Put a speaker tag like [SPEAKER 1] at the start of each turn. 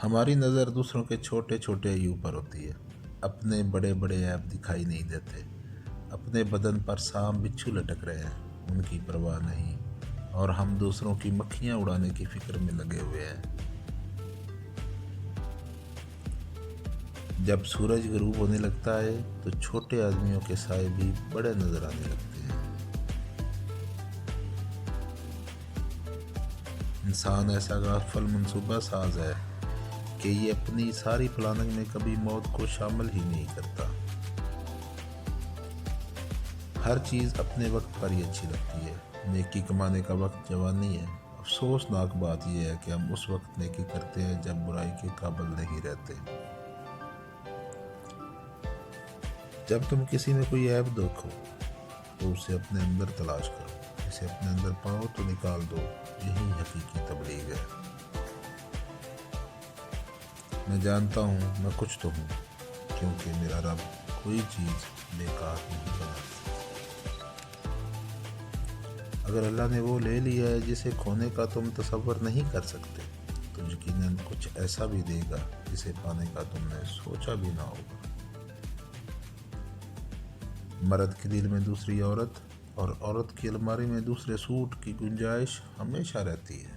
[SPEAKER 1] ہماری نظر دوسروں کے چھوٹے چھوٹے عیوب پر ہوتی ہے، اپنے بڑے بڑے عیب دکھائی نہیں دیتے۔ اپنے بدن پر سانپ بچھو لٹک رہے ہیں، ان کی پرواہ نہیں، اور ہم دوسروں کی مکھیاں اڑانے کی فکر میں لگے ہوئے ہیں۔ جب سورج غروب ہونے لگتا ہے تو چھوٹے آدمیوں کے سائے بھی بڑے نظر آنے لگتے ہیں۔ انسان ایسا غافل منصوبہ ساز ہے کہ یہ اپنی ساری پلاننگ میں کبھی موت کو شامل ہی نہیں کرتا۔ ہر چیز اپنے وقت پر ہی اچھی لگتی ہے۔ نیکی کمانے کا وقت جوانی ہے۔ افسوسناک بات یہ ہے کہ ہم اس وقت نیکی کرتے ہیں جب برائی کے قابل نہیں رہتے۔ جب تم کسی میں کوئی عیب دیکھو تو اسے اپنے اندر تلاش کرو، اسے اپنے اندر پاؤ تو نکال دو، یہی حقیقی تبلیغ ہے۔ میں جانتا ہوں میں کچھ تو ہوں، کیونکہ میرا رب کوئی چیز بیکار نہیں بناتا۔ اگر اللہ نے وہ لے لیا ہے جسے کھونے کا تم تصور نہیں کر سکتے، تو یقیناً کچھ ایسا بھی دے گا جسے پانے کا تم نے سوچا بھی نہ ہوگا۔ مرد کے دل میں دوسری عورت اور عورت کی الماری میں دوسرے سوٹ کی گنجائش ہمیشہ رہتی ہے۔